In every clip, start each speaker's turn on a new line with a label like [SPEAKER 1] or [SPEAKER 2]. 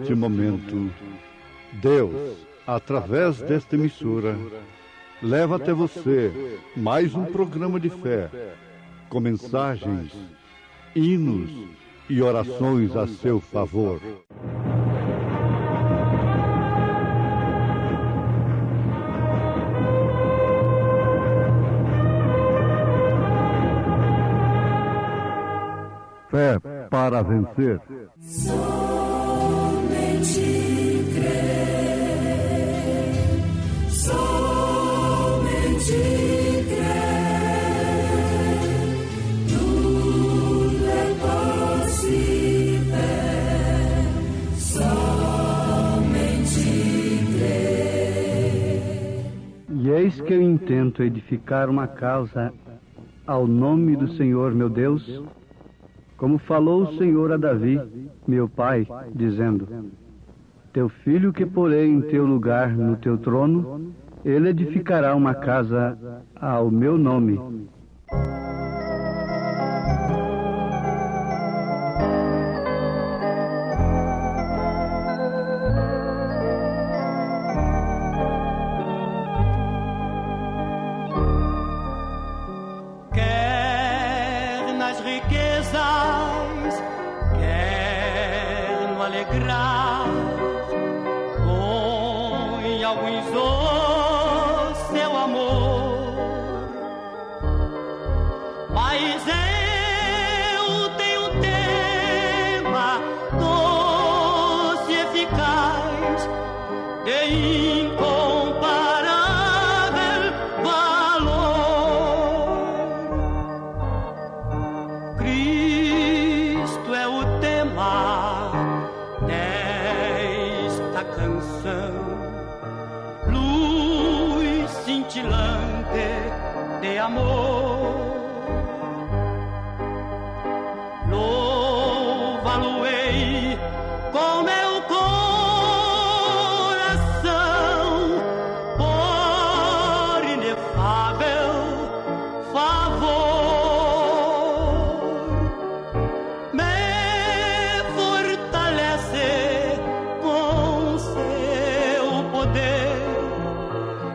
[SPEAKER 1] neste momento, Deus, através desta emissora, leva até você mais um programa de fé, com mensagens, hinos e orações a seu favor. Fé para vencer.
[SPEAKER 2] Somente crer, somente crer, tudo é possível, somente crer.
[SPEAKER 3] E eis que eu intento edificar uma casa ao nome do Senhor meu Deus, como falou o Senhor a Davi, meu pai, dizendo: teu filho que porei em teu lugar no teu trono, ele edificará uma casa ao meu nome.
[SPEAKER 2] Quer nas riquezas, quer no alegrar, põe alguns o seu amor, mas eu tenho um tema doce e eficaz de incomparável valor. Cristo é o tema desta canção, luz cintilante de amor. Louva-lo-ei com meu coração por inefável favor. Me fortalece com seu poder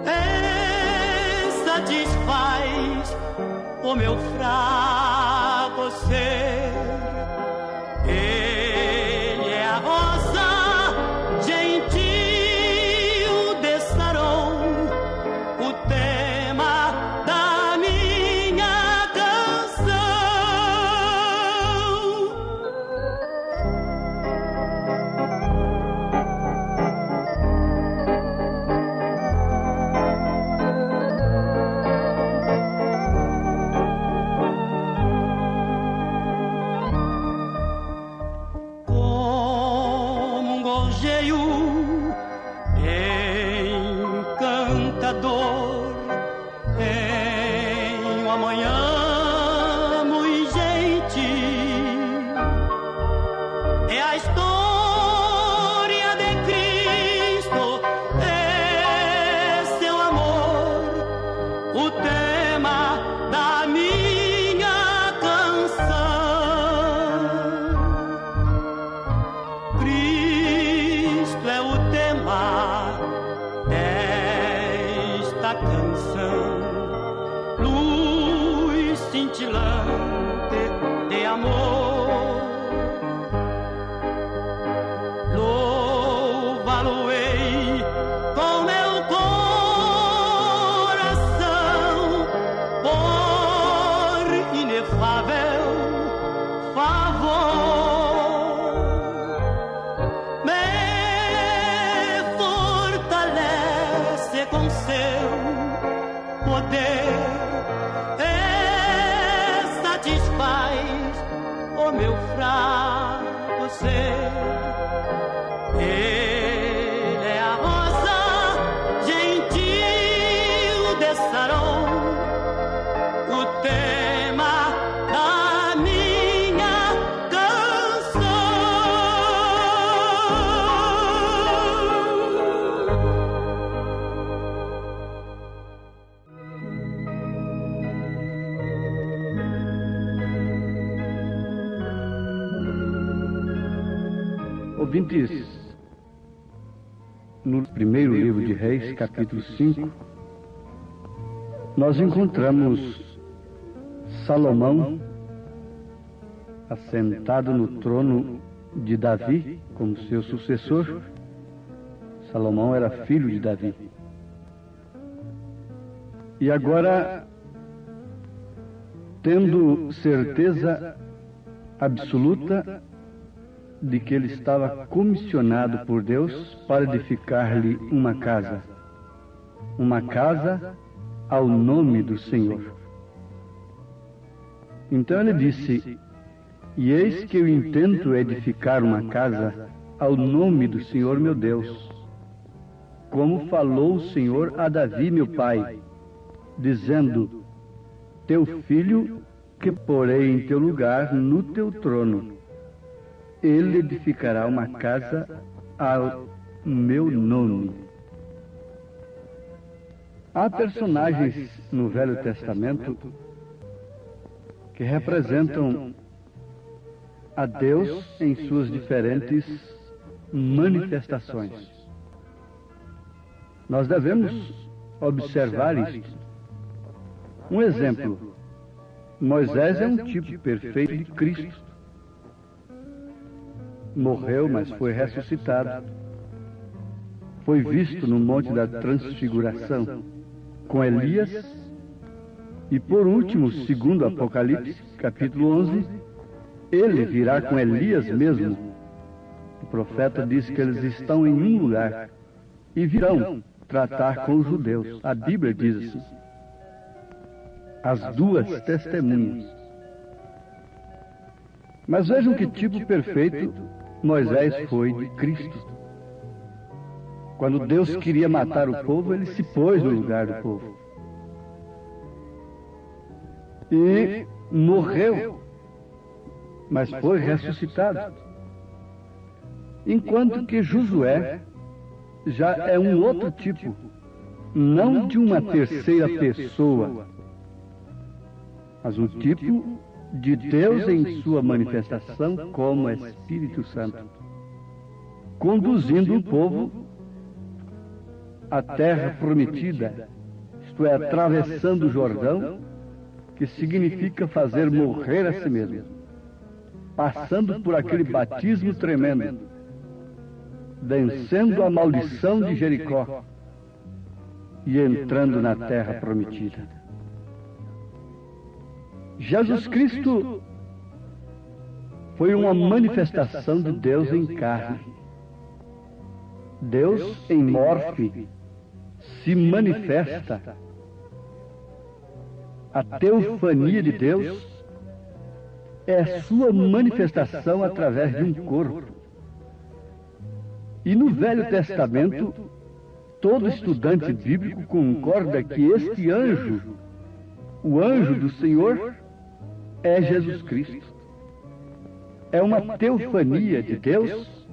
[SPEAKER 2] e satisfaz o meu fraco ser. Ele é a rosa gentil de Saron, o tema da minha canção. Como um gorjeio encantador em uma manhã muito gentil, é a história de Cristo, é seu amor, o tema da minha canção. Cristo é o tema desta canção, luz cintilante de amor. Louva-lo-ei com meu coração por inefável favor. Me fortalece com seu poder e satisfaz o meu fraco ser. Ele é a rosa gentil de Saron, o tema da minha canção.
[SPEAKER 3] Ouvintes, no primeiro livro de Reis, capítulo 5, nós encontramos Salomão assentado no trono de Davi como seu sucessor. Salomão era filho de Davi. E agora, tendo certeza absoluta de que ele estava comissionado por Deus para edificar-lhe uma casa ao nome do Senhor. Então ele disse: e eis que eu intento edificar uma casa ao nome do Senhor meu Deus, como falou o Senhor a Davi meu pai, dizendo: teu filho que porei em teu lugar no teu trono, ele edificará uma casa ao meu nome. Há personagens no Velho Testamento que representam a Deus em suas diferentes manifestações. Nós devemos observar isto. Um exemplo: Moisés é um tipo perfeito de Cristo. Morreu, mas foi ressuscitado. Foi visto no Monte da Transfiguração com Elias. E por último, segundo Apocalipse, capítulo 11, ele virá com Elias mesmo. O profeta diz que eles estão em um lugar e virão tratar com os judeus. A Bíblia diz assim: as duas testemunhas. Mas vejam que tipo perfeito Moisés foi de Cristo. Quando Deus queria matar o povo, ele se pôs no lugar do povo. E morreu, mas foi ressuscitado. Enquanto que Josué já é um outro tipo, não de uma terceira pessoa, mas um tipo de Deus em sua manifestação como Espírito Santo, conduzindo o povo à terra prometida, isto é, atravessando o Jordão, que significa fazer morrer a si mesmo, passando por aquele batismo tremendo, vencendo a maldição de Jericó e entrando na terra prometida. Jesus Cristo foi uma manifestação de Deus em carne. Deus em morfe se manifesta. A teofania de Deus é a sua manifestação através de um corpo. E no Velho Testamento, todo estudante bíblico concorda que este anjo, o anjo do Senhor, é Jesus Cristo. É uma teofania de Deus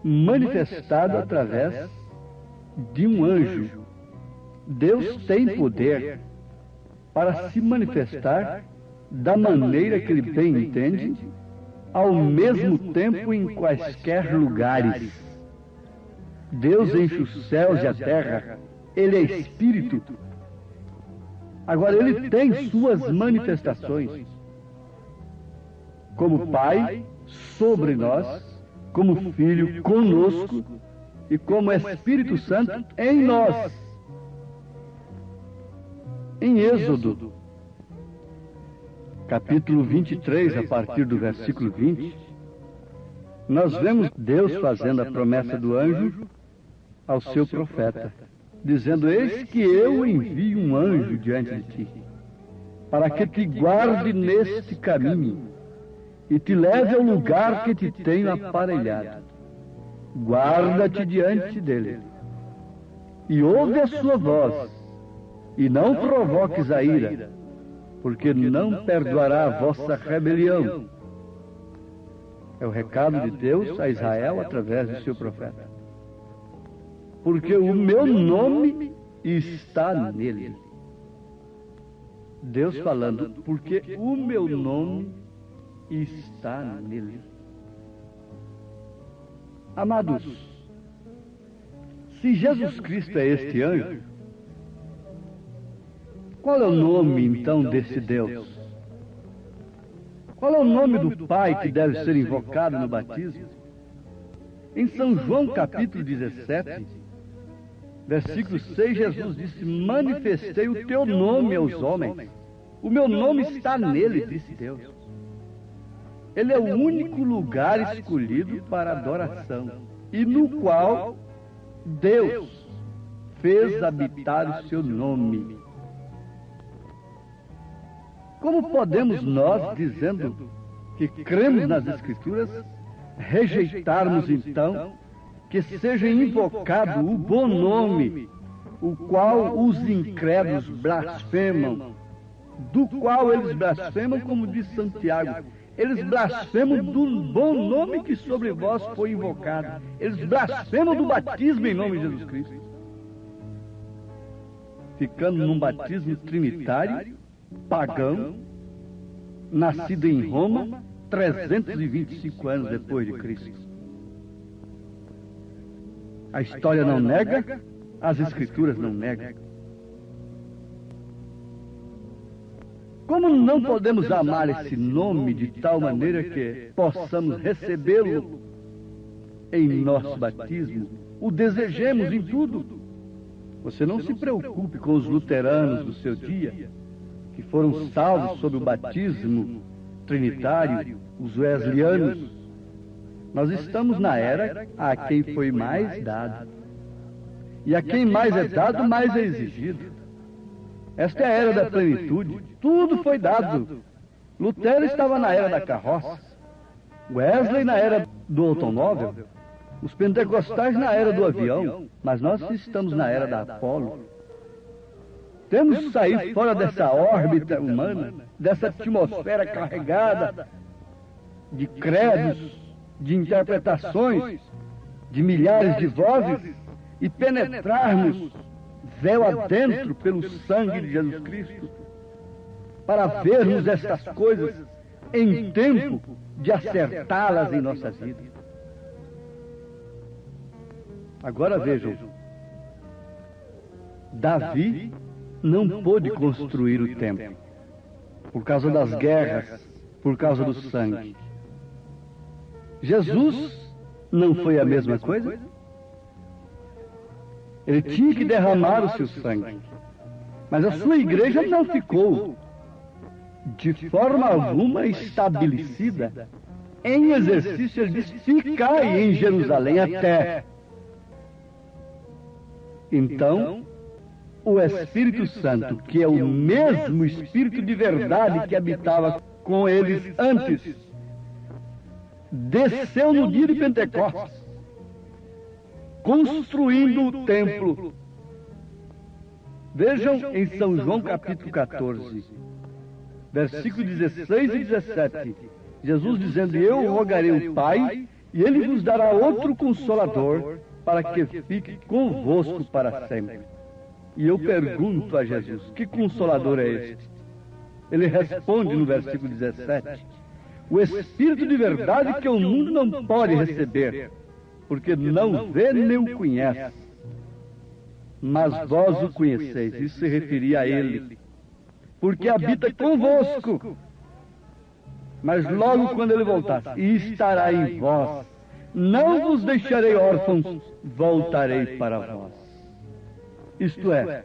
[SPEAKER 3] manifestada através de um anjo. Deus tem poder para se manifestar da maneira que Ele bem entende, ao mesmo tempo em quaisquer lugares. Deus enche os céus e a terra, Ele é Espírito. Agora, Ele tem suas manifestações como Pai sobre nós, como Filho conosco e como Espírito Santo em nós. Em Êxodo, capítulo 23, a partir do versículo 20, nós vemos Deus fazendo a promessa do anjo ao seu profeta, dizendo: eis que eu envio um anjo diante de ti, para que te guarde neste caminho e te leve ao lugar que te tenho aparelhado. Guarda-te diante dele e ouve a sua voz, e não provoques a ira, porque não perdoará a vossa rebelião. É o recado de Deus a Israel através do seu profeta. Porque o meu nome está nele. Deus falando, porque o meu nome está nele. Amados, Se Jesus Cristo é este anjo, qual é o nome, então, desse Deus? Qual é o nome do Pai que deve ser invocado no batismo? Em São João, capítulo 17, versículo 6, Jesus disse: manifestei o teu nome aos homens. O meu nome está nele, disse Deus. Ele é o único lugar escolhido para adoração, e no qual Deus fez habitar o seu nome. Como podemos nós, dizendo que cremos nas Escrituras, rejeitarmos então que seja invocado o bom nome, o qual os incrédulos blasfemam, do qual eles blasfemam, como diz Santiago, eles blasfemam do bom nome que sobre vós foi invocado, eles blasfemam do batismo em nome de Jesus Cristo, ficando num batismo trinitário, pagão, nascido em Roma, 325 anos depois de Cristo. A história não nega, as Escrituras não negam. Como não podemos amar esse nome de tal maneira que possamos recebê-lo em nosso batismo, o desejemos em tudo? Você não se preocupe com os luteranos do seu dia, que foram salvos sob o batismo trinitário, os wesleyanianos. Nós estamos na era a quem foi mais dado. E a quem mais é dado, mais é exigido. Esta é a era da plenitude. Tudo foi dado. Lutero estava na era da carroça, Wesley na era do automóvel, os pentecostais na era do avião, mas nós estamos na era da Apolo. Temos que sair fora dessa órbita humana, dessa atmosfera carregada de credos, de interpretações, de milhares de vozes, e penetrarmos véu adentro pelo sangue de Jesus Cristo, para vermos estas coisas em tempo de acertá-las em nossa vida. Agora vejam, Davi não pôde construir o templo por causa das guerras, por causa do sangue. Jesus não foi a mesma coisa? Ele tinha que derramar o seu sangue, mas a sua igreja não ficou de forma alguma estabelecida em exercício. Ele disse: ficai em Jerusalém até. Então, o Espírito Santo, que é o mesmo Espírito de verdade que habitava com eles antes, desceu no dia de Pentecostes, construindo o templo. Vejam em São João capítulo 14, versículos 16 e 17, Jesus dizendo: eu rogarei ao Pai, e Ele vos dará outro Consolador, para que fique convosco para sempre. E eu pergunto a Jesus: que Consolador é este? Ele responde no versículo 17: o Espírito de verdade que o mundo não pode receber, porque não vê nem o conhece, mas vós o conheceis. Isso se referia a Ele, porque habita convosco. Mas logo quando Ele voltar, e estará em vós, não vos deixarei órfãos, voltarei para vós. Isto é,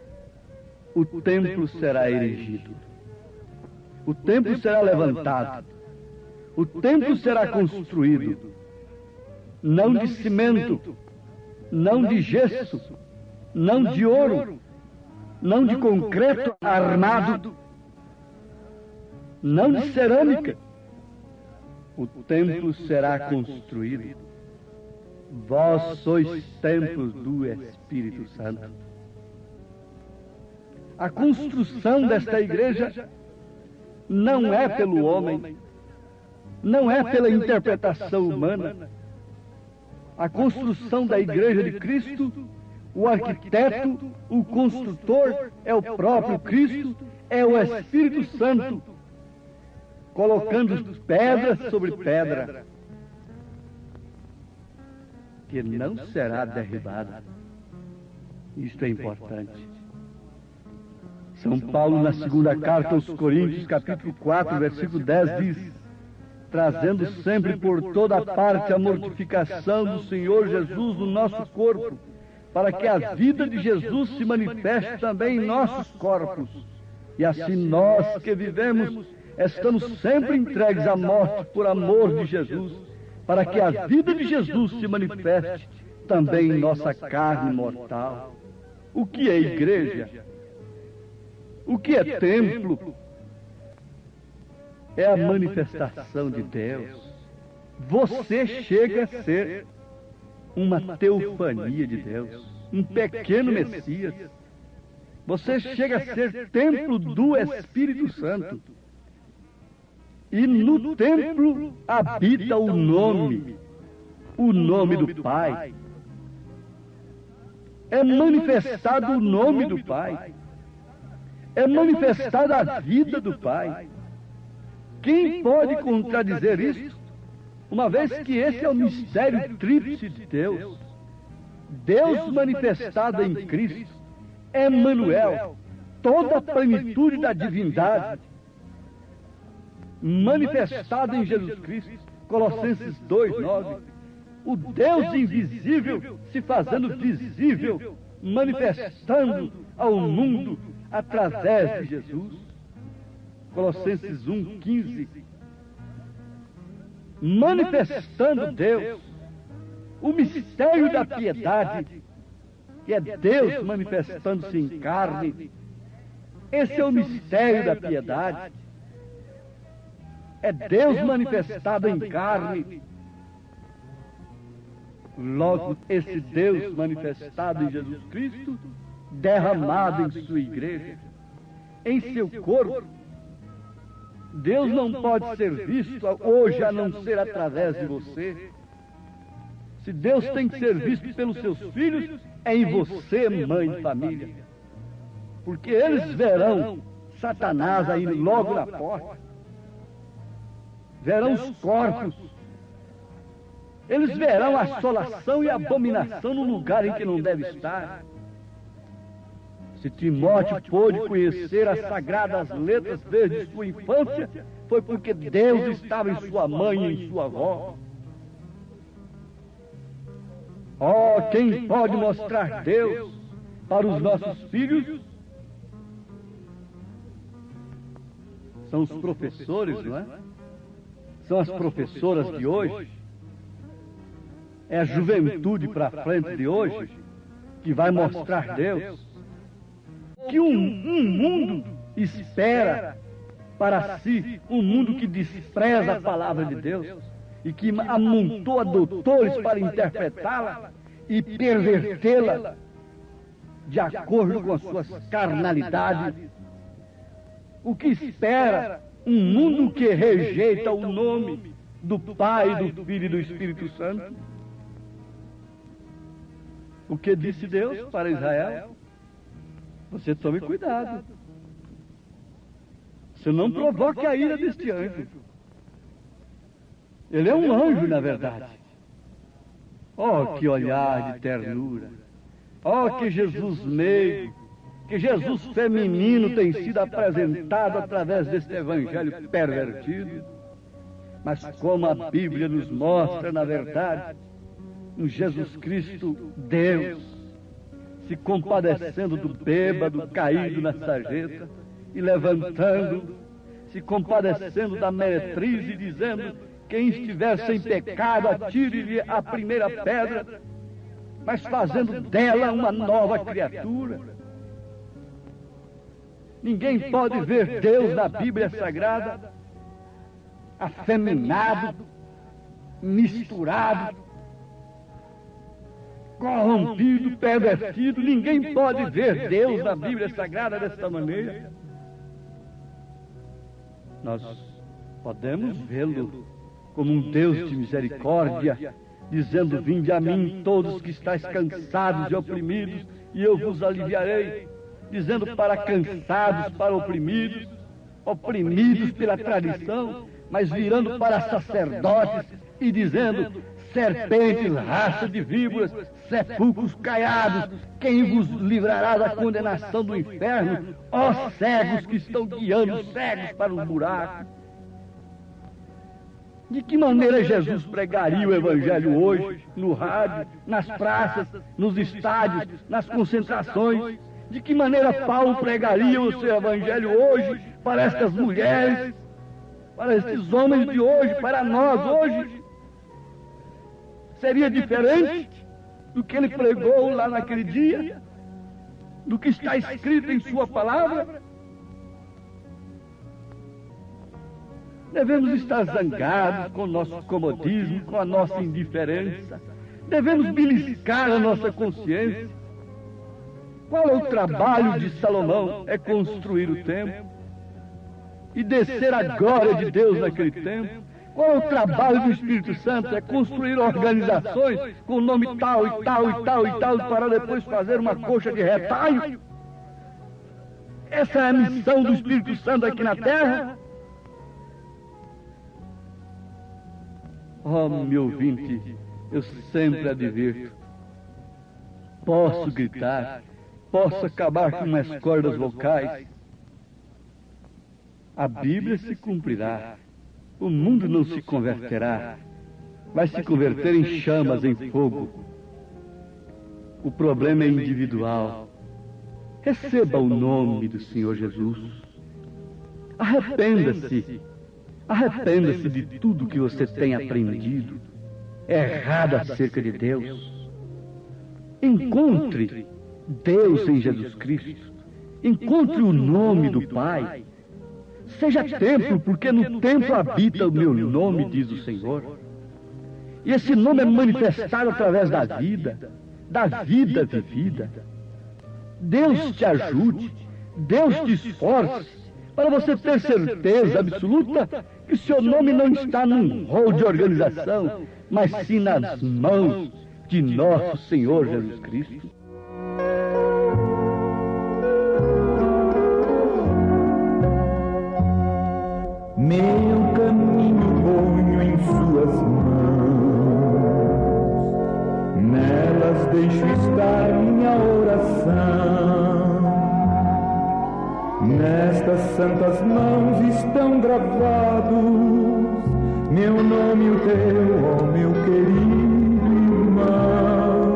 [SPEAKER 3] o templo será erigido, o templo será levantado, o templo será construído, não de cimento, não de gesso, não de ouro, não de concreto armado, não de cerâmica. O templo será construído. Vós sois templos do Espírito Santo. A construção desta igreja não é pelo homem, não é pela interpretação humana. A construção da igreja de Cristo, o arquiteto, o construtor é o próprio Cristo, é o Espírito Santo, colocando pedra sobre pedra, que não será derribada. Isto é importante. São Paulo, na segunda carta aos Coríntios, capítulo 4, versículo 10, diz: trazendo sempre por toda parte a mortificação do Senhor Jesus no nosso corpo, para que a vida de Jesus se manifeste também em nossos corpos. E assim nós que vivemos, estamos sempre entregues à morte por amor de Jesus, para que a vida de Jesus se manifeste também em nossa carne mortal. O que é igreja? O que é templo? É a manifestação de Deus. Você chega a ser uma teofania de Deus, um pequeno Messias. Você chega a ser templo do Espírito Santo. E no templo habita o nome do Pai. É manifestado o nome do Pai. É manifestada a vida do Pai. Quem pode contradizer isso? Uma vez que esse é o mistério tríplice de Deus. Deus manifestado em Cristo, Emmanuel, toda a plenitude da divindade, manifestado em Jesus Cristo, Colossenses 2:9. O Deus invisível se fazendo visível, manifestando ao mundo através de Jesus. Colossenses 1:15. Manifestando Deus, o mistério da piedade, que é Deus manifestando-se em carne. Esse é o mistério da piedade. É Deus manifestado em carne. Logo, esse Deus manifestado em Jesus Cristo, derramado em sua igreja, em seu corpo. Deus não pode ser visto hoje a não ser através de você. Se Deus tem que ser visto pelos seus filhos, é em você, mãe de família. Porque eles verão Satanás aí logo na porta. Verão os corpos. Eles verão a assolação e a abominação no lugar em que não deve estar. Se Timóteo pôde conhecer as sagradas letras desde sua infância, foi porque Deus estava em sua mãe e em sua avó. Oh, quem pode mostrar Deus para os nossos filhos? São os professores, não é? São as professoras de hoje. É a juventude para frente de hoje que vai mostrar Deus. Que um mundo espera para si, um mundo que despreza a palavra de Deus e que amontoa doutores para interpretá-la e pervertê-la de acordo com as suas carnalidades. O que espera um mundo que rejeita o nome do Pai, do Filho e do Espírito Santo. O que disse Deus para Israel? Você tome cuidado. Você não provoque a ira deste anjo. Ele é um anjo, na verdade. Oh, que olhar de ternura. Oh, que Jesus meigo, que Jesus feminino tem sido apresentado através deste evangelho pervertido. Mas como a Bíblia nos mostra, na verdade, em Jesus Cristo, Deus, se compadecendo do bêbado caído na sarjeta e levantando, se compadecendo da meretriz e dizendo: quem estiver sem pecado, atire-lhe a primeira pedra, mas fazendo dela uma nova criatura. Ninguém pode ver Deus na Bíblia Sagrada afeminado, misturado, corrompido, pervertido. Ninguém pode ver Deus na Bíblia Sagrada desta maneira. Nós podemos vê-lo como um Deus de misericórdia, dizendo: vinde a mim todos que estáis cansados e oprimidos, e eu vos aliviarei. Dizendo para cansados, para oprimidos, oprimidos pela tradição, mas virando para sacerdotes e dizendo: serpentes, raça de víboras, sepulcros caiados, quem vos livrará da condenação do inferno? Ó cegos que estão guiando os cegos para os buracos. De que maneira Jesus pregaria o Evangelho hoje, no rádio, nas praças, nos estádios, nas concentrações? De que maneira Paulo pregaria o seu Evangelho hoje para estas mulheres, para estes homens de hoje, para nós hoje? Seria diferente do que ele pregou lá naquele dia, do que está escrito em sua palavra? Devemos estar zangados com o nosso comodismo, com a nossa indiferença. Devemos beliscar a nossa consciência. Qual é o trabalho de Salomão? É construir o templo e descer a glória de Deus naquele templo. Qual é o trabalho do Espírito Santo? É construir organizações com o nome tal e tal e tal e tal, para depois fazer uma coxa de retalho. Essa é a missão do Espírito Santo aqui na terra. Oh, meu ouvinte, eu sempre advirto. Posso gritar, posso acabar com as cordas vocais. A Bíblia se cumprirá. O mundo não se converterá. Vai se converter em chamas, em fogo. O problema é individual. Receba o nome do Senhor Jesus. Arrependa-se. Arrependa-se de tudo que você tem aprendido errado acerca de Deus. Encontre Deus em Jesus Cristo. Encontre o nome do Pai. Seja templo, porque no templo habita o meu nome, diz o Senhor. E esse nome é manifestado através da vida vivida. Deus te ajude, Deus te esforce, para você ter certeza absoluta que seu nome não está num rol de organização, mas sim nas mãos de nosso Senhor Jesus Cristo.
[SPEAKER 4] Meu caminho ponho em suas mãos, nelas deixo estar minha oração. Nestas santas mãos estão gravados meu nome e o teu, ó meu querido irmão.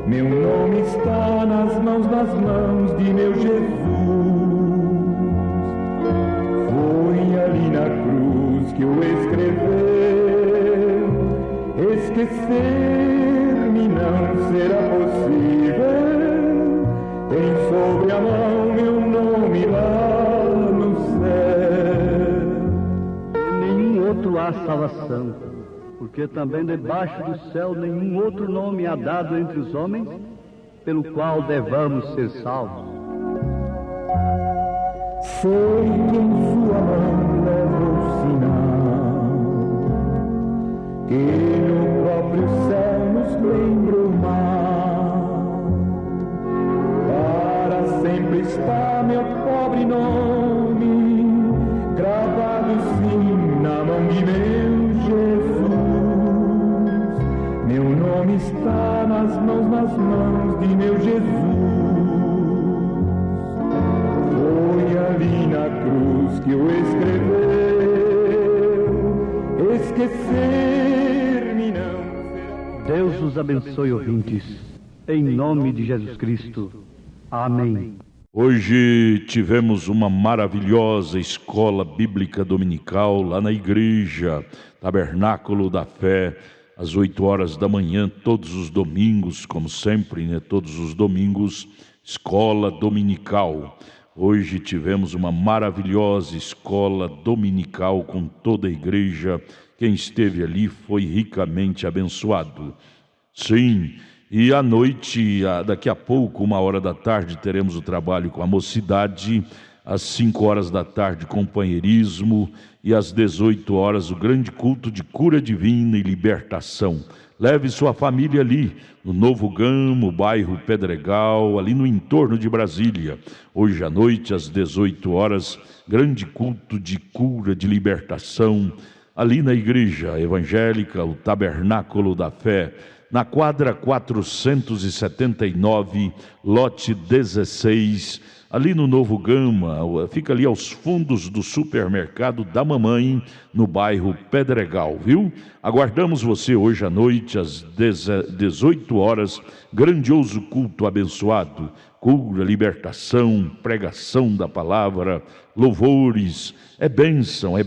[SPEAKER 4] Meu nome está nas mãos de meu Jesus. Foi ali na cruz que o escreveu. Esquecer-me não será possível. Tem sobre a mão meu nome lá no céu.
[SPEAKER 3] Nenhum outro há salvação, porque também debaixo do céu nenhum outro nome há dado entre os homens, pelo qual devamos ser salvos.
[SPEAKER 4] Sei que em sua mão leva o sinal, que no próprio céu nos lembra o mar. Para sempre está meu pobre nome, gravado sim na mão de meu Jesus. Meu nome está nas mãos de meu Jesus. Foi ali na cruz que o escreveu. Esquecer-me não será.
[SPEAKER 3] Deus os abençoe, ouvintes, em nome de Jesus Cristo. Amém.
[SPEAKER 5] Hoje tivemos uma maravilhosa escola bíblica dominical lá na igreja Tabernáculo da Fé, às 8 horas da manhã, todos os domingos, como sempre, né? Todos os domingos, escola dominical. Hoje tivemos uma maravilhosa escola dominical com toda a igreja. Quem esteve ali foi ricamente abençoado. Sim, e à noite, daqui a pouco, 1h da tarde, teremos o trabalho com a mocidade. Às 5 horas da tarde, companheirismo. E às 18 horas, o grande culto de cura divina e libertação. Leve sua família ali, no Novo Gamo, bairro Pedregal, ali no entorno de Brasília. Hoje à noite, às 18 horas, grande culto de cura, de libertação. ali na Igreja Evangélica, o Tabernáculo da Fé, na quadra 479, lote 16, ali no Novo Gama, fica ali aos fundos do supermercado da Mamãe, no bairro Pedregal, viu? Aguardamos você hoje à noite, às 18 horas, grandioso culto abençoado, cura, libertação, pregação da palavra, louvores. É bênção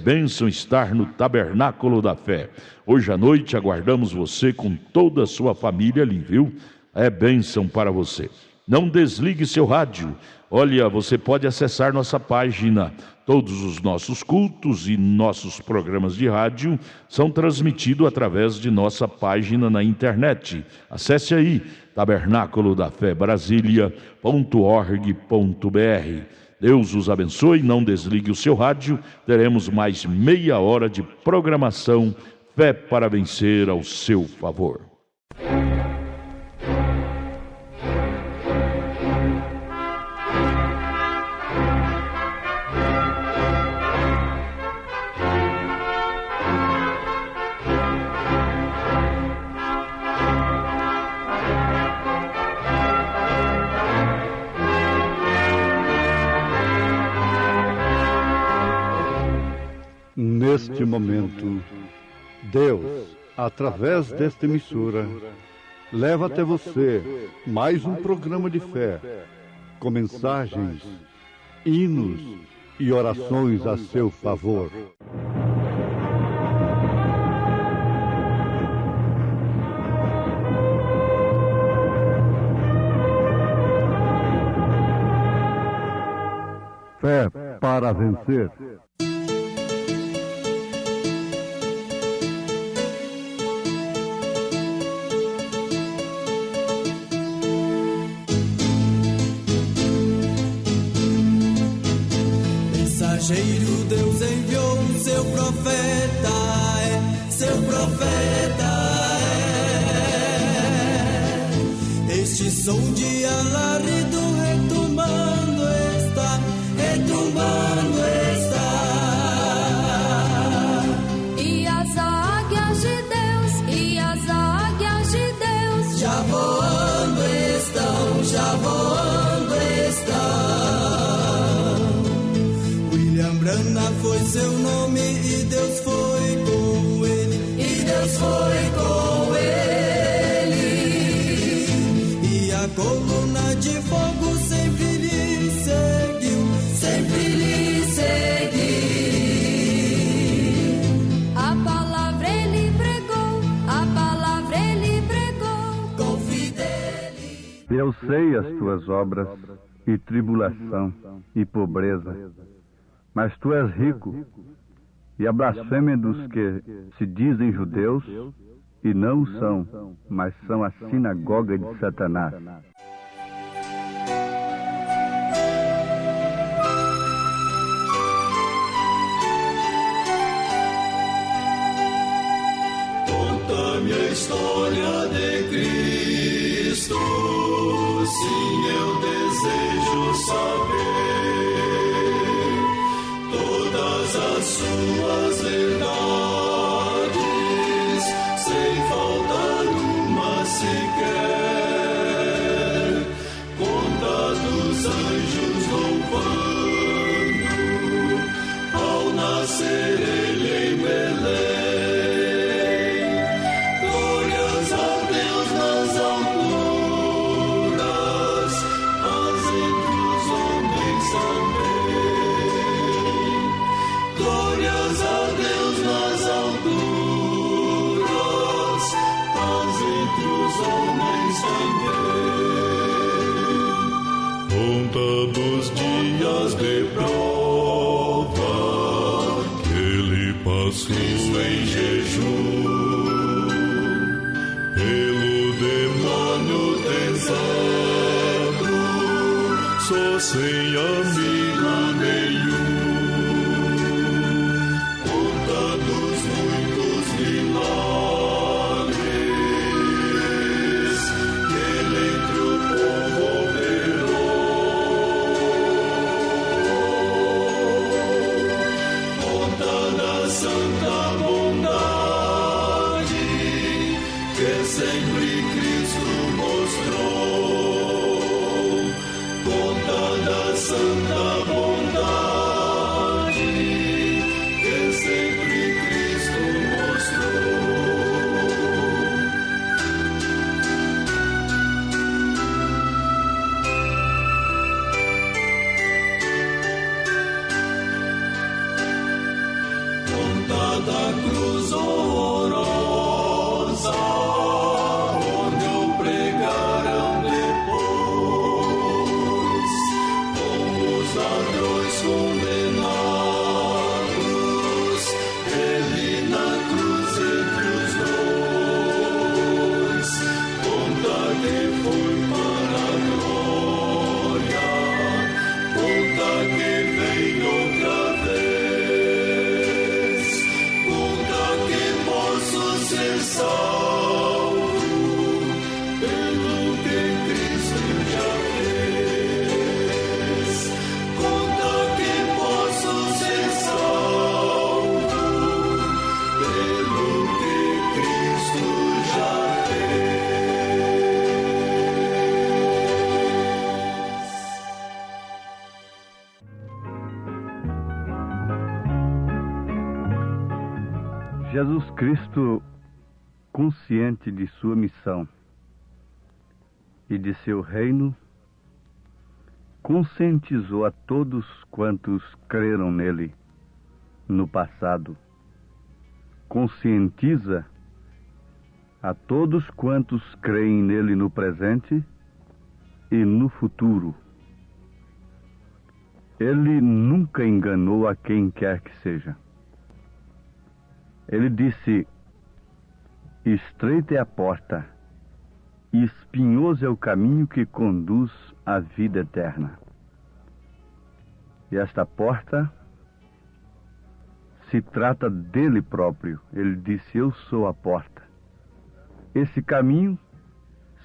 [SPEAKER 5] estar no Tabernáculo da Fé. Hoje à noite aguardamos você com toda a sua família ali, viu? É bênção para você. Não desligue seu rádio. Olha, você pode acessar nossa página. Todos os nossos cultos e nossos programas de rádio são transmitidos através de nossa página na internet. Acesse aí, Tabernáculo da Fé Brasília.org.br. Deus os abençoe, não desligue o seu rádio. Teremos mais meia hora de programação. Fé para vencer ao seu favor.
[SPEAKER 1] Neste momento, Deus, através desta emissora, leva até você mais um programa de fé, com mensagens, hinos e orações a seu favor. Fé para vencer.
[SPEAKER 6] Mensageiro Deus enviou seu profeta, seu profeta é. Este som de alarido retumbando está, retumbando está.
[SPEAKER 7] E as águias de Deus, e as águias de Deus
[SPEAKER 6] já voando estão, já voando estão. Brana foi seu nome e Deus foi com ele, e Deus foi com ele. E a coluna de fogo sempre lhe seguiu, sempre lhe seguiu.
[SPEAKER 7] A palavra ele pregou, a palavra ele pregou
[SPEAKER 6] com fidelidade.
[SPEAKER 3] Eu sei as tuas obras, e tribulação, e pobreza. Mas tu és rico, e a blasfêmia dos que se dizem judeus, e não são, mas são a sinagoga de Satanás.
[SPEAKER 6] Conta-me a história de Cristo, sim, eu desejo saber todas as suas verdades, sem faltar uma sequer. Conta dos anjos louvando ao nascer ele em Belém. Glórias a Deus nas alturas, paz entre os homens também. Glórias a Deus nas alturas, paz entre os homens também. Conta dos dias de prova que ele passou em jejum, pelo demônio deserto, só sem amigo nenhum. Milagres que ele entre o povo operou. Conta da santa cruz horrorosa, onde o pregarão depois, como os ladrões condenados, ele na cruz entre os dois, conta que foi para a glória, conta que vem outra vez, conta que posso ser salvo pelo que Cristo já fez, conta que posso ser salvo pelo que Cristo já fez.
[SPEAKER 3] Jesus Cristo, consciente de sua missão e de seu reino, conscientizou a todos quantos creram nele no passado. Conscientiza a todos quantos creem nele no presente e no futuro. Ele nunca enganou a quem quer que seja. Ele disse: estreita é a porta, e espinhoso é o caminho que conduz à vida eterna. E esta porta se trata dele próprio. Ele disse: eu sou a porta. Esse caminho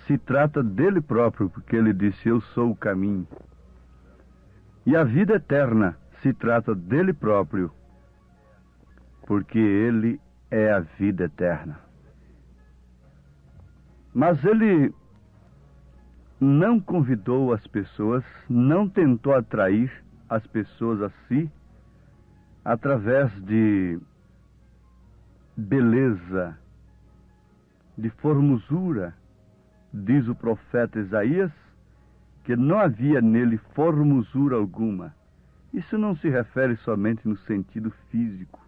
[SPEAKER 3] se trata dele próprio, porque ele disse: eu sou o caminho. E a vida eterna se trata dele próprio, porque ele é a vida eterna. Mas ele não convidou as pessoas, não tentou atrair as pessoas a si através de beleza, de formosura. Diz o profeta Isaías que não havia nele formosura alguma. Isso não se refere somente no sentido físico.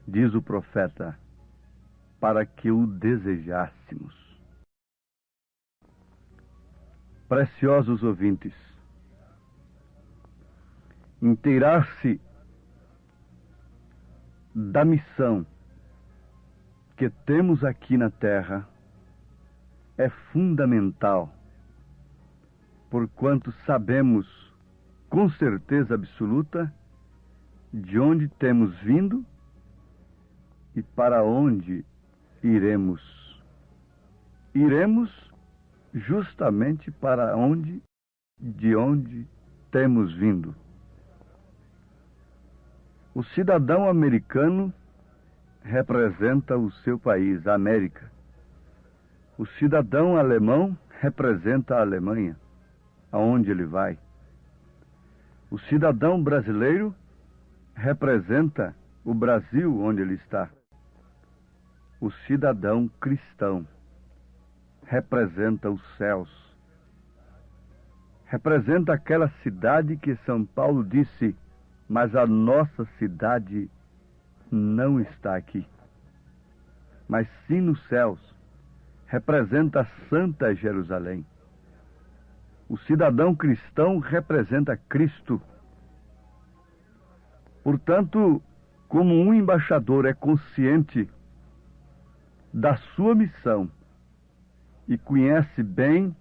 [SPEAKER 3] Diz o profeta, para que o desejássemos. Preciosos ouvintes, inteirar-se da missão que temos aqui na Terra é fundamental, porquanto sabemos com certeza absoluta de onde temos vindo e para onde iremos. Iremos justamente para de onde temos vindo. O cidadão americano representa o seu país, a América. O cidadão alemão representa a Alemanha, aonde ele vai. O cidadão brasileiro representa o Brasil, onde ele está. O cidadão cristão representa os céus. Representa aquela cidade que São Paulo disse: mas a nossa cidade não está aqui, mas sim nos céus. Representa a Santa Jerusalém. O cidadão cristão representa Cristo. Portanto, como um embaixador é consciente da sua missão e conhece bem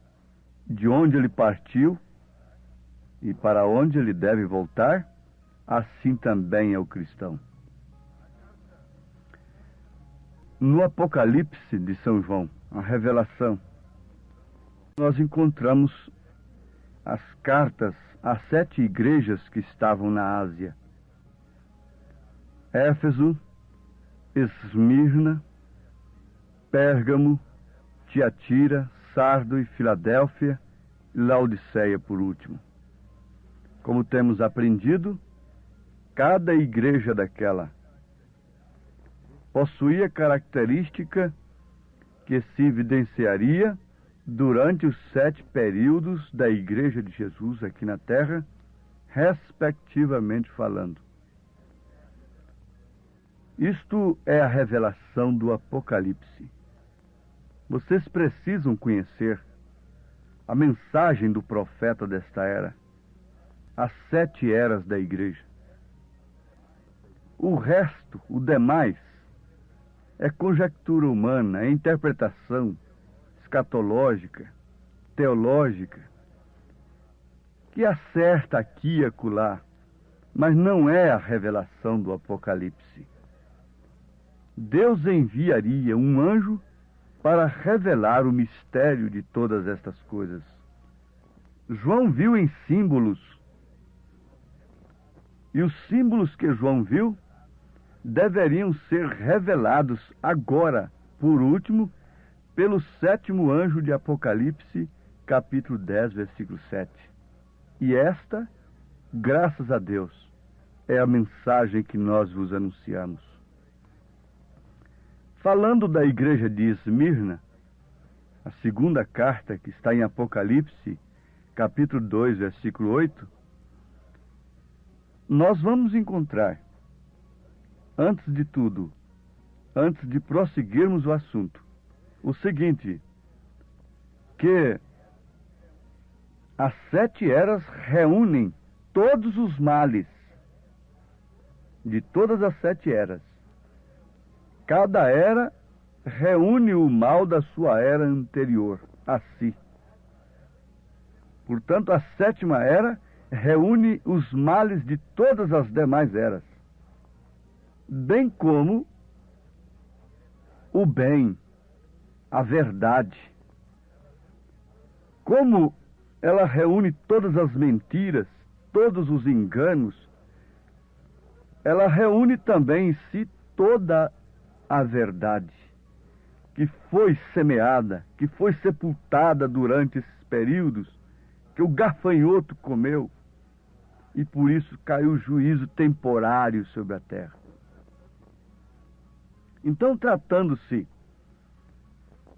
[SPEAKER 3] de onde ele partiu e para onde ele deve voltar, assim também é o cristão. No Apocalipse de São João, a revelação, nós encontramos as cartas às 7 igrejas que estavam na Ásia: Éfeso, Esmirna, Pérgamo, Tiatira, Sardo e Filadélfia, e Laodiceia por último. Como temos aprendido, cada igreja daquela possuía característica que se evidenciaria durante os 7 períodos da Igreja de Jesus aqui na Terra, respectivamente falando. Isto é a revelação do Apocalipse. Vocês precisam conhecer a mensagem do profeta desta era, as 7 eras da igreja. O resto, o demais, é conjectura humana, é interpretação escatológica, teológica, que acerta aqui e acolá, mas não é a revelação do Apocalipse. Deus enviaria um anjo para revelar o mistério de todas estas coisas. João viu em símbolos, e os símbolos que João viu deveriam ser revelados agora, por último, pelo 7º anjo de Apocalipse, capítulo 10, versículo 7. E esta, graças a Deus, é a mensagem que nós vos anunciamos. Falando da igreja de Esmirna, a 2ª carta que está em Apocalipse, capítulo 2, versículo 8, nós vamos encontrar, antes de tudo, antes de prosseguirmos o assunto, o seguinte, que as 7 eras reúnem todos os males de todas as 7 eras. Cada era reúne o mal da sua era anterior a si. Portanto, a 7ª era reúne os males de todas as demais eras, bem como o bem, a verdade. Como ela reúne todas as mentiras, todos os enganos, ela reúne também em si toda a verdade que foi semeada, que foi sepultada durante esses períodos, que o gafanhoto comeu, e por isso caiu juízo temporário sobre a terra. Então, tratando-se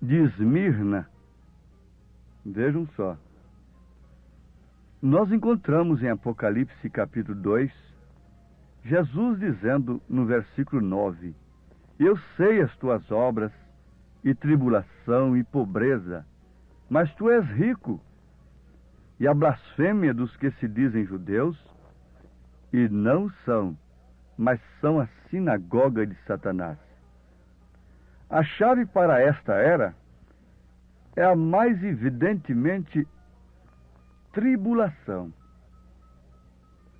[SPEAKER 3] de Esmirna, vejam só, nós encontramos em Apocalipse capítulo 2, Jesus dizendo no versículo 9, eu sei as tuas obras, e tribulação e pobreza, mas tu és rico, e a blasfêmia dos que se dizem judeus, e não são, mas são a sinagoga de Satanás. A chave para esta era é a mais evidentemente tribulação.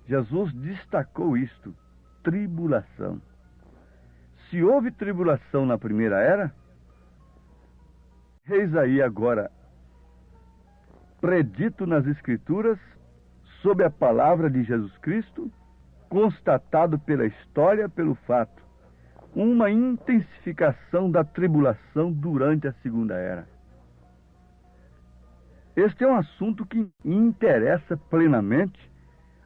[SPEAKER 3] Jesus destacou isto, tribulação. Se houve tribulação na primeira era, eis aí agora, predito nas Escrituras, sob a palavra de Jesus Cristo, constatado pela história, pelo fato, uma intensificação da tribulação durante a segunda era. Este é um assunto que interessa plenamente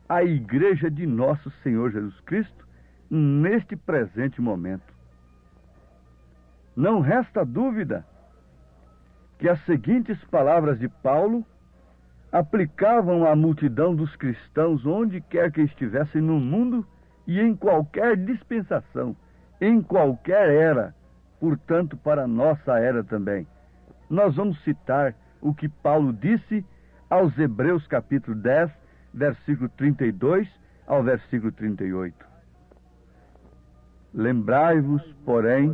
[SPEAKER 3] a igreja de nosso Senhor Jesus Cristo neste presente momento. Não resta dúvida que as seguintes palavras de Paulo aplicavam à multidão dos cristãos onde quer que estivessem no mundo e em qualquer dispensação, em qualquer era, portanto para a nossa era também. Nós vamos citar o que Paulo disse aos Hebreus capítulo 10, versículo 32 ao versículo 38. Lembrai-vos, porém,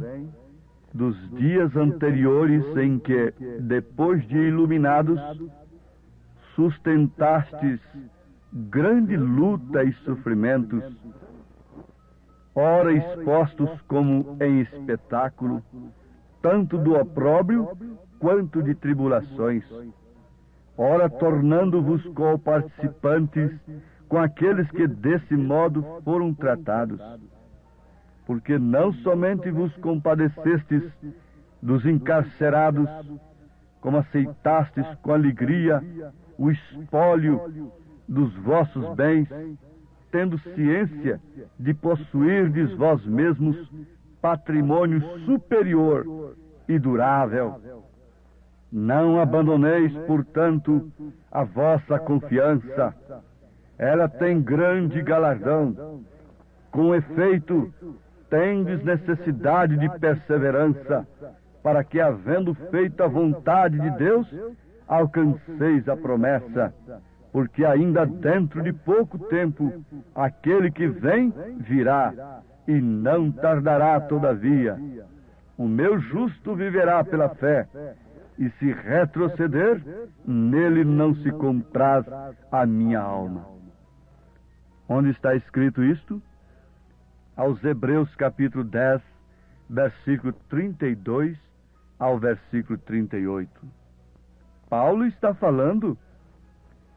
[SPEAKER 3] dos dias anteriores em que, depois de iluminados, sustentastes grande luta e sofrimentos, ora expostos como em espetáculo, tanto do opróbrio quanto de tribulações, ora tornando-vos co-participantes com aqueles que desse modo foram tratados, porque não somente vos compadecestes dos encarcerados, como aceitastes com alegria o espólio dos vossos bens, tendo ciência de possuirdes vós mesmos patrimônio superior e durável. Não abandoneis, portanto, a vossa confiança. Ela tem grande galardão. Com efeito, tendes necessidade de perseverança, para que, havendo feito a vontade de Deus, alcanceis a promessa. Porque ainda dentro de pouco tempo, aquele que vem virá, e não tardará todavia. O meu justo viverá pela fé, e se retroceder, nele não se compraz a minha alma. Onde está escrito isto? Aos Hebreus capítulo 10, versículo 32 ao versículo 38. Paulo está falando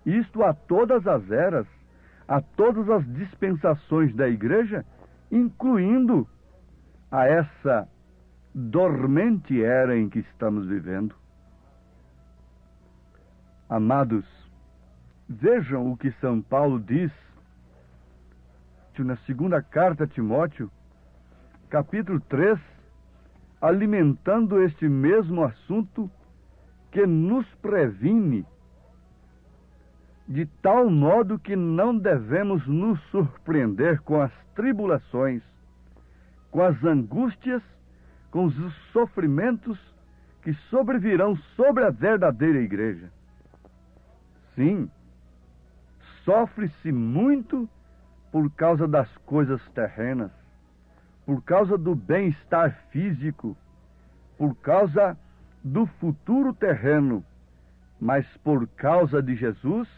[SPEAKER 3] isto a todas as eras, a todas as dispensações da igreja, incluindo a essa dormente era em que estamos vivendo. Amados, vejam o que São Paulo diz na segunda carta a Timóteo, capítulo 3, alimentando este mesmo assunto, que nos previne de tal modo que não devemos nos surpreender com as tribulações, com as angústias, com os sofrimentos que sobrevirão sobre a verdadeira igreja. Sim, sofre-se muito por causa das coisas terrenas, por causa do bem-estar físico, por causa do futuro terreno, mas por causa de Jesus,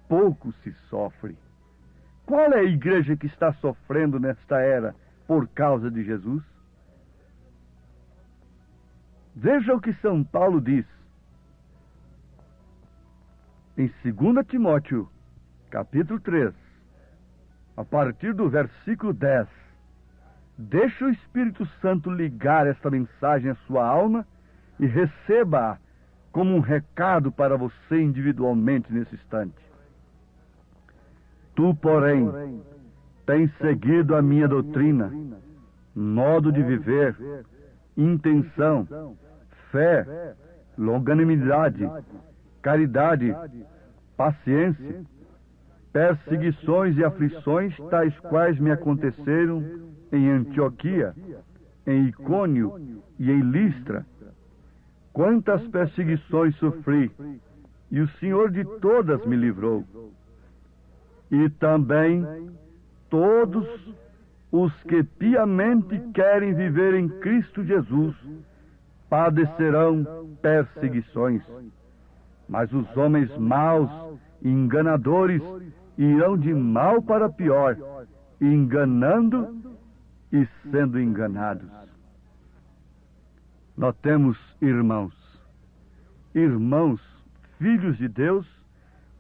[SPEAKER 3] pouco se sofre. Qual é a igreja que está sofrendo nesta era por causa de Jesus? Veja o que São Paulo diz em 2 Timóteo, capítulo 3, a partir do versículo 10. Deixa o Espírito Santo ligar esta mensagem à sua alma e receba-a como um recado para você individualmente nesse instante. Tu, porém, tens seguido a minha doutrina, modo de viver, intenção, fé, longanimidade, caridade, paciência, perseguições e aflições, tais quais me aconteceram em Antioquia, em Icônio e em Listra. Quantas perseguições sofri, e o Senhor de todas me livrou. E também todos os que piamente querem viver em Cristo Jesus padecerão perseguições. Mas os homens maus e enganadores irão de mal para pior, enganando e sendo enganados. Notemos, irmãos, filhos de Deus,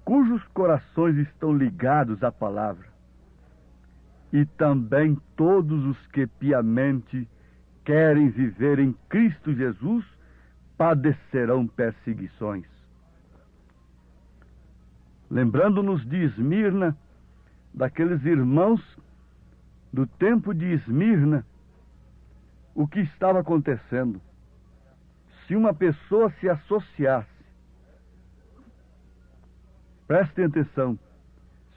[SPEAKER 3] cujos corações estão ligados à palavra, e também todos os que piamente querem viver em Cristo Jesus padecerão perseguições. Lembrando-nos de Esmirna, daqueles irmãos do tempo de Esmirna, o que estava acontecendo? Se uma pessoa se associasse, prestem atenção,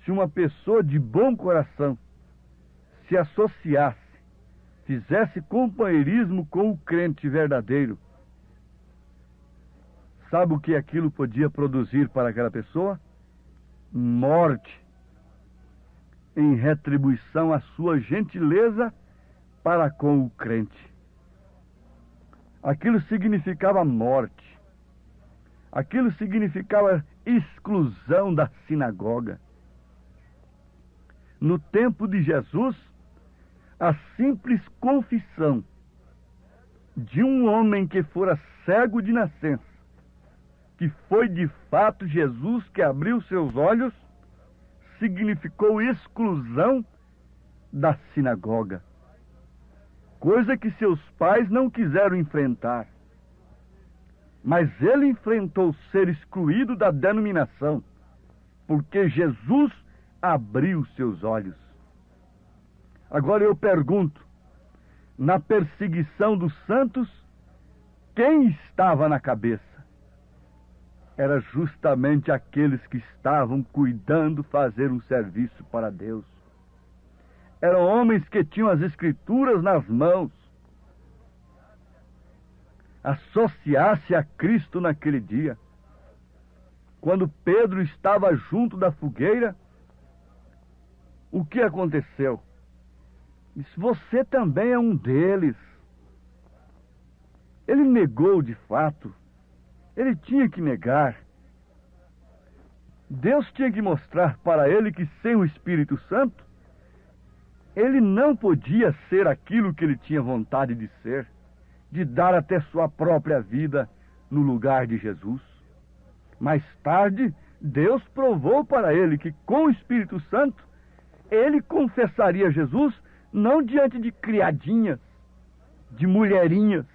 [SPEAKER 3] se uma pessoa de bom coração se associasse, fizesse companheirismo com o crente verdadeiro, sabe o que aquilo podia produzir para aquela pessoa? Morte, em retribuição à sua gentileza para com o crente. Aquilo significava morte. Aquilo significava exclusão da sinagoga. No tempo de Jesus, a simples confissão de um homem que fora cego de nascença, que foi de fato Jesus que abriu seus olhos, significou exclusão da sinagoga. Coisa que seus pais não quiseram enfrentar. Mas ele enfrentou ser excluído da denominação, porque Jesus abriu seus olhos. Agora eu pergunto, na perseguição dos santos, quem estava na cabeça? Era justamente aqueles que estavam cuidando fazer um serviço para Deus. Eram homens que tinham as Escrituras nas mãos. Associar-se a Cristo naquele dia. Quando Pedro estava junto da fogueira, o que aconteceu? Disse: você também é um deles. Ele negou de fato. Ele tinha que negar. Deus tinha que mostrar para ele que sem o Espírito Santo, ele não podia ser aquilo que ele tinha vontade de ser, de dar até sua própria vida no lugar de Jesus. Mais tarde, Deus provou para ele que com o Espírito Santo, ele confessaria Jesus não diante de criadinhas, de mulherinhas,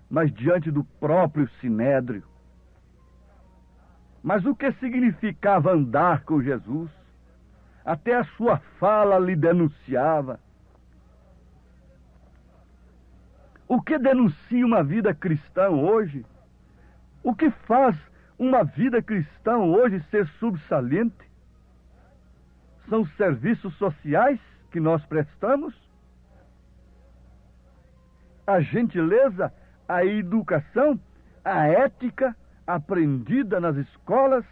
[SPEAKER 3] mas diante do próprio Sinédrio. Mas o que significava andar com Jesus? Até a sua fala lhe denunciava. O que denuncia uma vida cristã hoje? O que faz uma vida cristã hoje ser subsaliente? São os serviços sociais que nós prestamos? A gentileza, a educação, a ética aprendida nas escolas?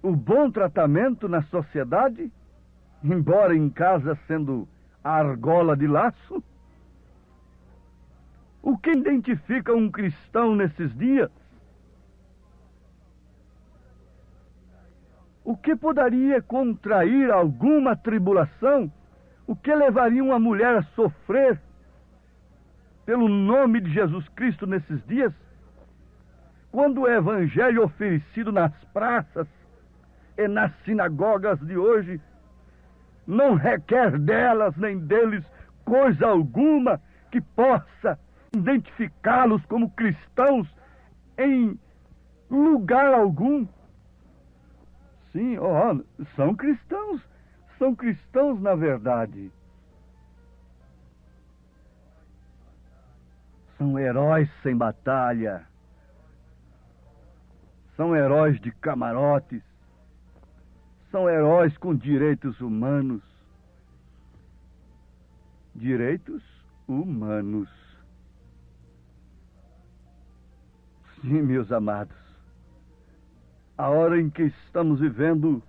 [SPEAKER 3] O bom tratamento na sociedade, embora em casa sendo a argola de laço? O que identifica um cristão nesses dias? O que poderia contrair alguma tribulação? O que levaria uma mulher a sofrer pelo nome de Jesus Cristo nesses dias? Quando o evangelho oferecido nas praças e nas sinagogas de hoje não requer delas nem deles coisa alguma que possa identificá-los como cristãos em lugar algum. Sim, são cristãos na verdade. São heróis sem batalha. São heróis de camarotes. São heróis com direitos humanos. Direitos humanos. Sim, meus amados. A hora em que estamos vivendo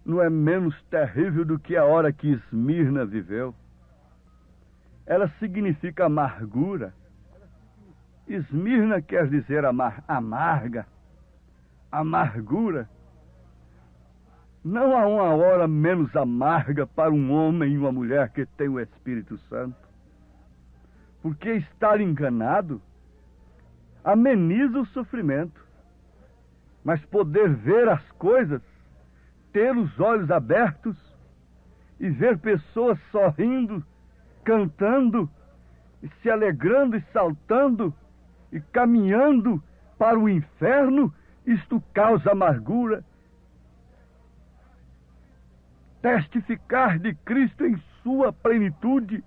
[SPEAKER 3] não é menos terrível do que a hora que Esmirna viveu. Ela significa amargura. Esmirna quer dizer amarga, amargura. Não há uma hora menos amarga para um homem e uma mulher que tem o Espírito Santo. Porque estar enganado ameniza o sofrimento. Mas poder ver as coisas, ter os olhos abertos e ver pessoas sorrindo, cantando, e se alegrando e saltando e caminhando para o inferno, isto causa amargura. Testificar de Cristo em sua plenitude,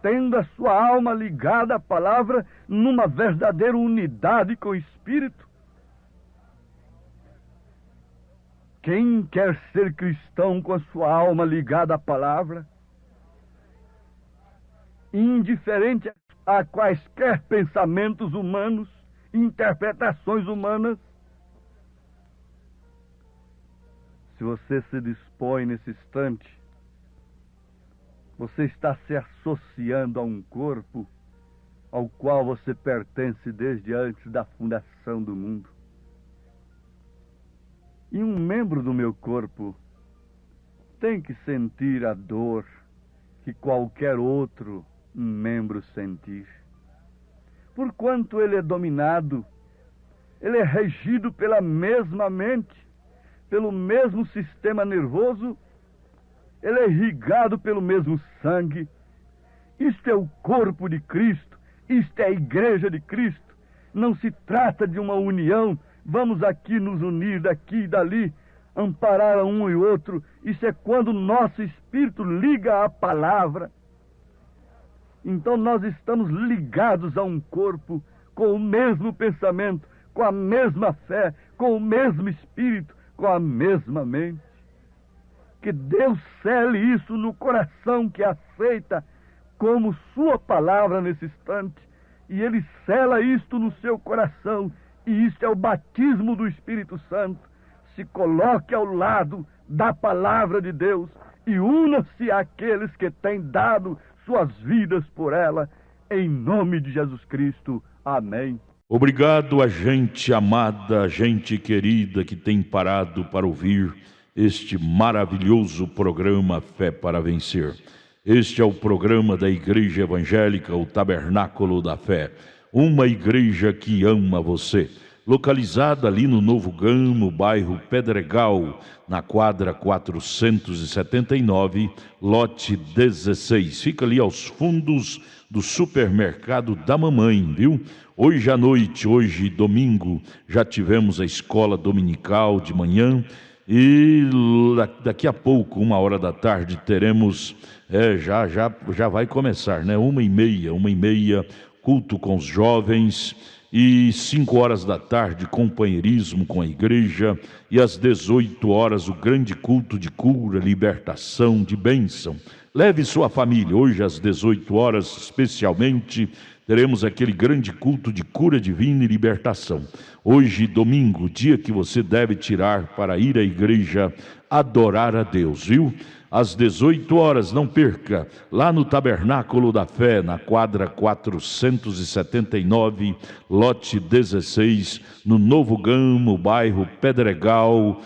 [SPEAKER 3] tendo a sua alma ligada à palavra numa verdadeira unidade com o Espírito. Quem quer ser cristão com a sua alma ligada à palavra, indiferente a quaisquer pensamentos humanos, interpretações humanas, se você se dispõe nesse instante, você está se associando a um corpo ao qual você pertence desde antes da fundação do mundo. E um membro do meu corpo tem que sentir a dor que qualquer outro membro sentir. Porquanto ele é dominado, ele é regido pela mesma mente, pelo mesmo sistema nervoso, ele é irrigado pelo mesmo sangue. Isto é o corpo de Cristo, isto é a igreja de Cristo. Não se trata de uma união, vamos aqui nos unir daqui e dali, amparar a um e outro. Isso é quando o nosso espírito liga à palavra. Então nós estamos ligados a um corpo com o mesmo pensamento, com a mesma fé, com o mesmo espírito, com a mesma mente. Que Deus cele isso no coração que aceita como sua palavra nesse instante. E Ele sela isto no seu coração. E isto é o batismo do Espírito Santo. Se coloque ao lado da palavra de Deus e una-se àqueles que têm dado suas vidas por ela. Em nome de Jesus Cristo. Amém.
[SPEAKER 5] Obrigado a gente amada, gente querida que tem parado para ouvir este maravilhoso programa Fé para Vencer. Este é o programa da Igreja Evangélica, o Tabernáculo da Fé. Uma igreja que ama você. Localizada ali no Novo Gamo, bairro Pedregal, na quadra 479, lote 16. Fica ali aos fundos do supermercado da mamãe, viu? Hoje à noite, hoje domingo, já tivemos a escola dominical de manhã e daqui a pouco, 1h da tarde, teremos, já vai começar, né? 1h30, culto com os jovens. E 5h da tarde, companheirismo com a igreja. E às 18h, o grande culto de cura, libertação, de bênção. Leve sua família. Hoje às 18h, especialmente, teremos aquele grande culto de cura divina e libertação. Hoje, domingo, dia que você deve tirar para ir à igreja adorar a Deus, viu? Às 18h, não perca, lá no Tabernáculo da Fé, na quadra 479, lote 16, no Novo Gamo, bairro Pedregal,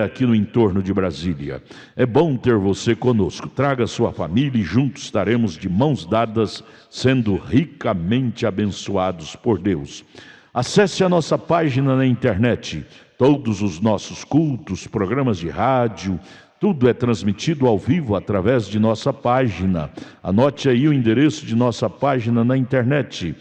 [SPEAKER 5] aqui no entorno de Brasília. É bom ter você conosco. Traga sua família e juntos estaremos de mãos dadas, sendo ricamente abençoados por Deus. Acesse a nossa página na internet. Todos os nossos cultos, programas de rádio, tudo é transmitido ao vivo através de nossa página. Anote aí o endereço de nossa página na internet: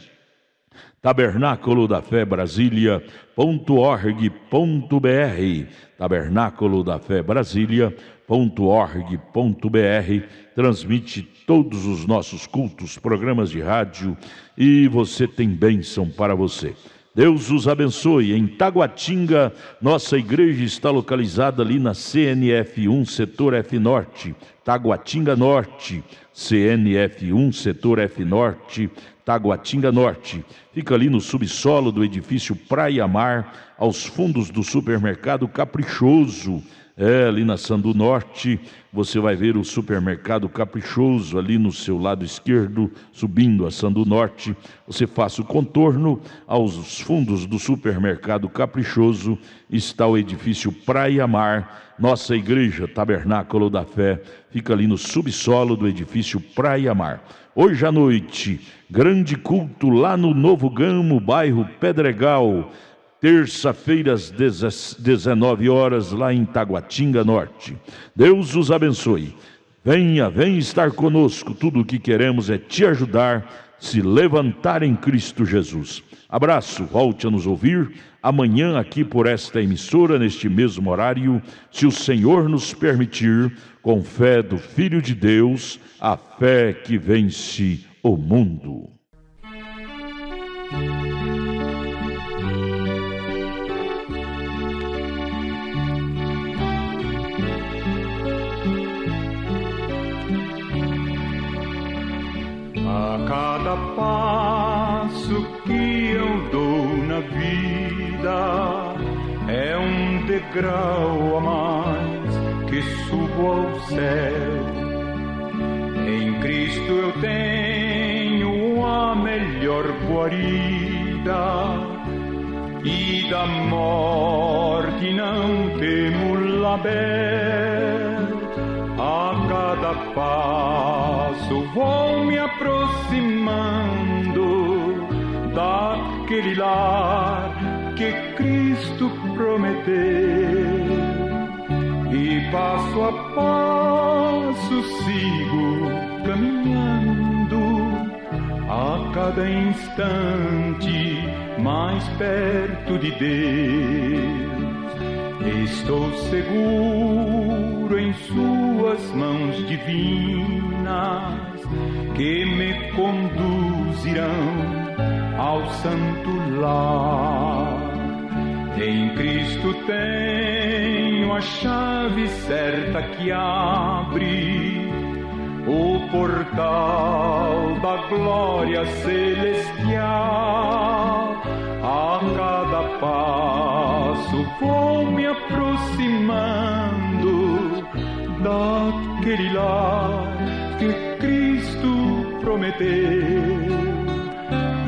[SPEAKER 5] Tabernáculo da Fé Brasília.org.br. Tabernáculo da Fé Brasília.org.br. Transmite todos os nossos cultos, programas de rádio, e você tem bênção para você. Deus os abençoe. Em Taguatinga, nossa igreja está localizada ali na CNF1, setor F Norte, Taguatinga Norte, CNF1, setor F Norte, Taguatinga Norte. Fica ali no subsolo do edifício Praia Mar, aos fundos do supermercado Caprichoso. Ali na Sandu Norte, você vai ver o supermercado Caprichoso ali no seu lado esquerdo, subindo a Sandu Norte. Você faça o contorno, aos fundos do supermercado Caprichoso está o edifício Praia Mar. Nossa igreja Tabernáculo da Fé fica ali no subsolo do edifício Praia Mar. Hoje à noite, grande culto lá no Novo Gamo, bairro Pedregal. Terça-feira às 19h, lá em Taguatinga Norte. Deus os abençoe. Venha estar conosco. Tudo o que queremos é te ajudar, se levantar em Cristo Jesus. Abraço, volte a nos ouvir amanhã aqui por esta emissora, neste mesmo horário, se o Senhor nos permitir, com fé do Filho de Deus, a fé que vence o mundo.
[SPEAKER 4] A cada passo que eu dou na vida é um degrau a mais que subo ao céu. Em Cristo eu tenho a melhor guarida e da morte não temo labéu. A cada passo vou me aproximando daquele lar que Cristo prometeu, e passo a passo sigo caminhando, a cada instante mais perto de Deus. Estou seguro em suas mãos divinas, que me conduzirão ao santo lar. Em Cristo tenho Tenho a chave certa que abre o portal da glória celestial. A cada passo vou me aproximando daquele lar que Cristo prometeu.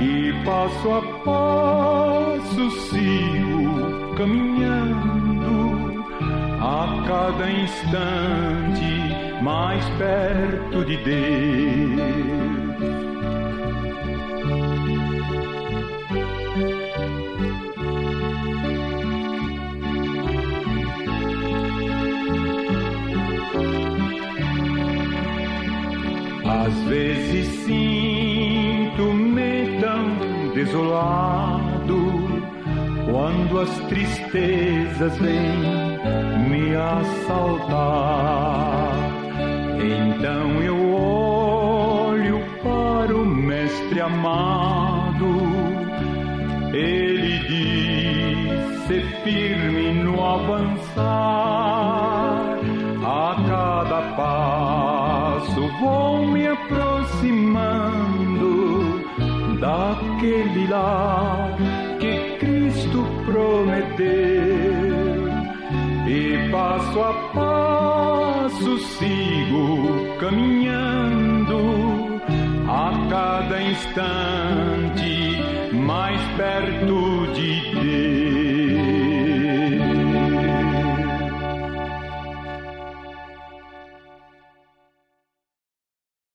[SPEAKER 4] E passo a passo sigo caminhando, a cada instante mais perto de Deus. Às vezes sinto-me tão desolado quando as tristezas vêm me assaltar. Então eu olho para o Mestre amado. Ele diz: ser firme no avançar. A cada passo vou me aproximando daquele lar que Cristo prometeu. E passo a passo sigo caminhando, a cada instante mais perto de